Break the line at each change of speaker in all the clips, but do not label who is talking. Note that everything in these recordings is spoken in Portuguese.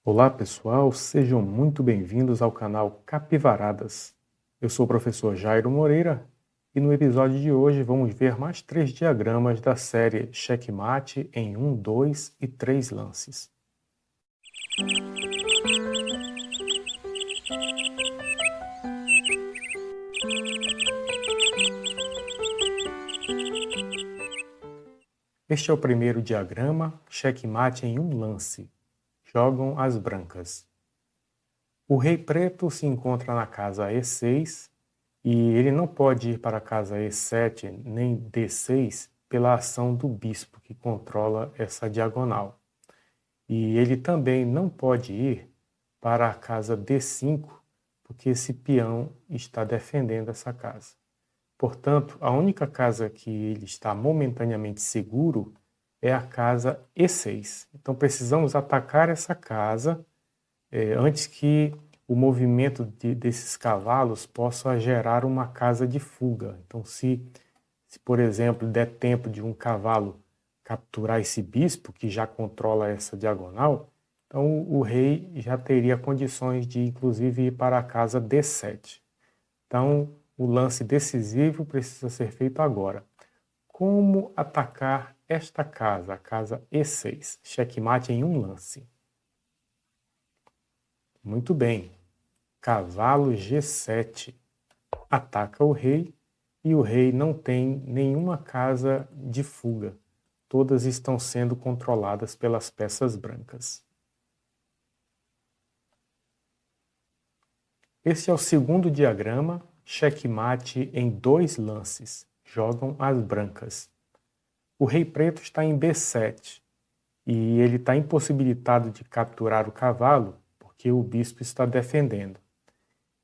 Olá pessoal, sejam muito bem-vindos ao canal Capivaradas. Eu sou o professor Jairo Moreira e no episódio de hoje vamos ver mais 3 diagramas da série Checkmate em 1, 2 e 3 lances. Este é o primeiro diagrama, Checkmate em 1 lance. Jogam as brancas. O rei preto se encontra na casa E6 e ele não pode ir para a casa E7 nem D6 pela ação do bispo que controla essa diagonal. E ele também não pode ir para a casa D5 porque esse peão está defendendo essa casa. Portanto, a única casa que ele está momentaneamente seguro é a casa E6. Então precisamos atacar essa casa antes que o movimento desses cavalos possa gerar uma casa de fuga. Então, se, por exemplo, der tempo de um cavalo capturar esse bispo, que já controla essa diagonal, então o rei já teria condições de, inclusive, ir para a casa D7. Então, o lance decisivo precisa ser feito agora. Como atacar esta casa, a casa E6? Checkmate em 1 lance. Muito bem. Cavalo G7 ataca o rei e o rei não tem nenhuma casa de fuga. Todas estão sendo controladas pelas peças brancas. Este é o segundo diagrama, checkmate em 2 lances. Jogam as brancas. O rei preto está em B7 e ele está impossibilitado de capturar o cavalo porque o bispo está defendendo.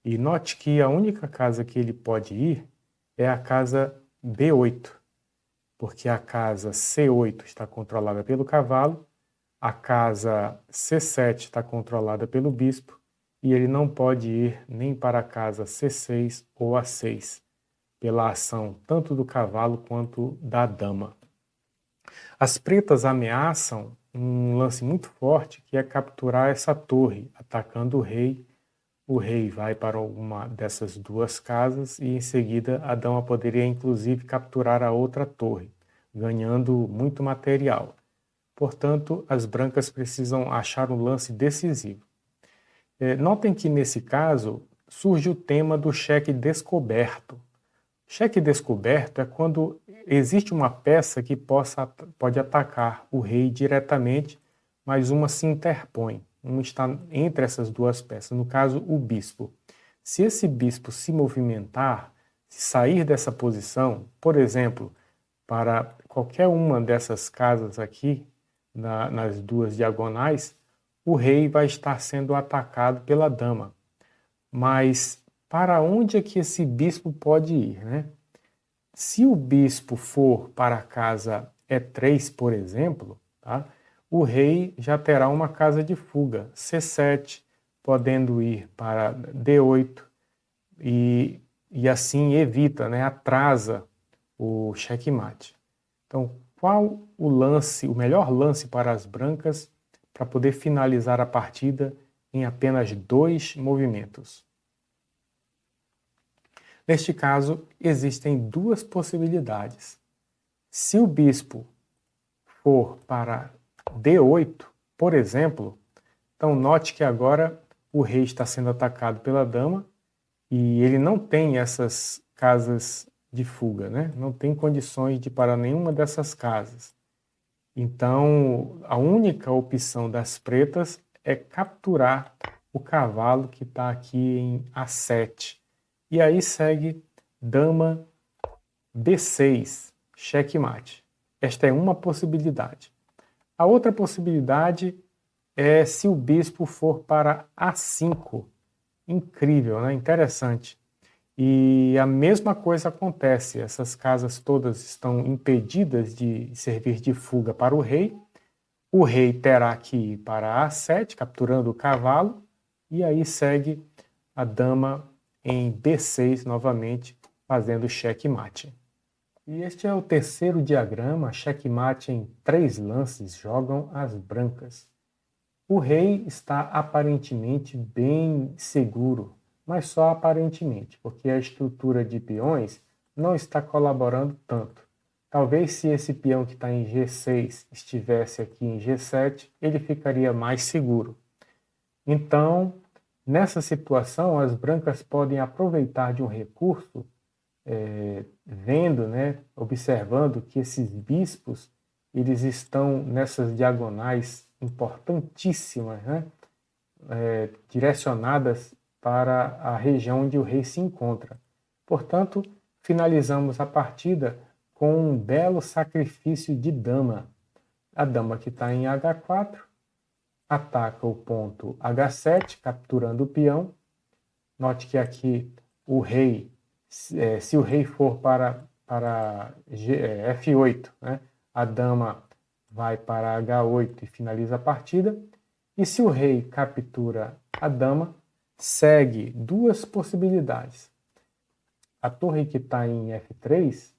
E note que a única casa que ele pode ir é a casa B8, porque a casa C8 está controlada pelo cavalo, a casa C7 está controlada pelo bispo, e ele não pode ir nem para a casa C6 ou A6, pela ação tanto do cavalo quanto da dama. As pretas ameaçam um lance muito forte, que é capturar essa torre, atacando o rei. O rei vai para uma dessas 2 casas e em seguida a dama poderia inclusive capturar a outra torre, ganhando muito material. Portanto, as brancas precisam achar um lance decisivo. Notem que nesse caso surge o tema do cheque descoberto. Cheque descoberto é quando existe uma peça que pode atacar o rei diretamente, mas uma se interpõe. Um está entre essas 2 peças, no caso, o bispo. Se esse bispo se movimentar, se sair dessa posição, por exemplo, para qualquer uma dessas casas aqui, nas 2 diagonais, o rei vai estar sendo atacado pela dama. Mas para onde é que esse bispo pode ir, né? Se o bispo for para a casa E3, por exemplo, tá? O rei já terá uma casa de fuga, C7, podendo ir para D8 e assim evita, né, atrasa o checkmate. Então, qual o lance, o melhor lance para as brancas para poder finalizar a partida em apenas 2 movimentos? Neste caso, existem 2 possibilidades. Se o bispo for para D8, por exemplo, então note que agora o rei está sendo atacado pela dama e ele não tem essas casas de fuga, né? Não tem condições de ir para nenhuma dessas casas. Então, a única opção das pretas é capturar o cavalo que está aqui em A7. E aí segue dama B6, checkmate. Esta é uma possibilidade. A outra possibilidade é se o bispo for para A5. Incrível, né? Interessante. E a mesma coisa acontece, essas casas todas estão impedidas de servir de fuga para o rei terá que ir para A7, capturando o cavalo, e aí segue a dama em B6 novamente, fazendo checkmate. E este é o terceiro diagrama, checkmate em 3 lances, jogam as brancas. O rei está aparentemente bem seguro, mas só aparentemente, porque a estrutura de peões não está colaborando tanto. Talvez se esse peão que está em G6 estivesse aqui em G7, ele ficaria mais seguro. Então, nessa situação, as brancas podem aproveitar de um recurso, vendo, né, observando que esses bispos eles estão nessas diagonais importantíssimas, né, direcionadas para a região onde o rei se encontra. Portanto, finalizamos a partida com um belo sacrifício de dama. A dama que está em H4 ataca o ponto H7, capturando o peão. Note que aqui o rei, se o rei for para F8, né, a dama vai para H8 e finaliza a partida. E se o rei captura a dama, segue duas possibilidades. A torre que está em F3,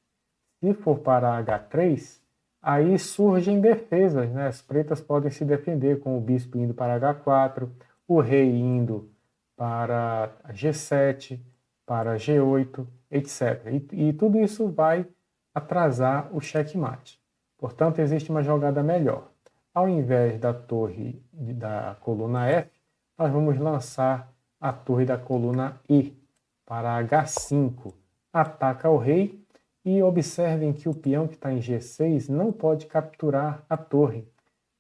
se for para H3, aí surgem defesas, né? As pretas podem se defender com o bispo indo para H4, o rei indo para G7, para G8, etc. E tudo isso vai atrasar o checkmate. Portanto, existe uma jogada melhor. Ao invés da torre da coluna F, nós vamos lançar a torre da coluna E para H5. Ataca o rei e observem que o peão que está em G6 não pode capturar a torre,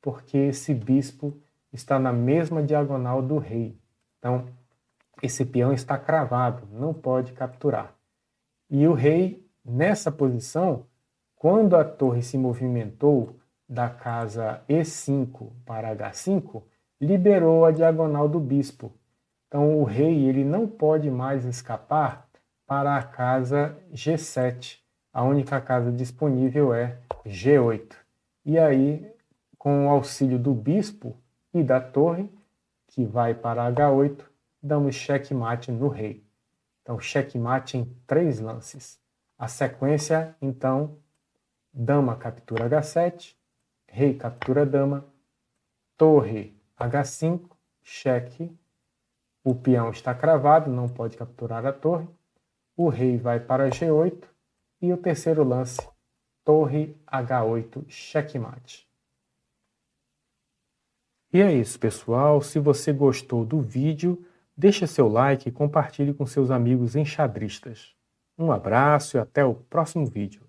porque esse bispo está na mesma diagonal do rei. Então, esse peão está cravado, não pode capturar. E o rei, nessa posição, quando a torre se movimentou da casa E5 para H5, liberou a diagonal do bispo. Então, o rei ele não pode mais escapar para a casa G7. A única casa disponível é G8. E aí, com o auxílio do bispo e da torre, que vai para H8, damos checkmate no rei. Então, checkmate em 3 lances. A sequência, então, dama captura H7, rei captura dama, torre H5, cheque, o peão está cravado, não pode capturar a torre, o rei vai para G8 e o terceiro lance, torre H8, checkmate. E é isso, pessoal. Se você gostou do vídeo, deixe seu like e compartilhe com seus amigos enxadristas. Um abraço e até o próximo vídeo.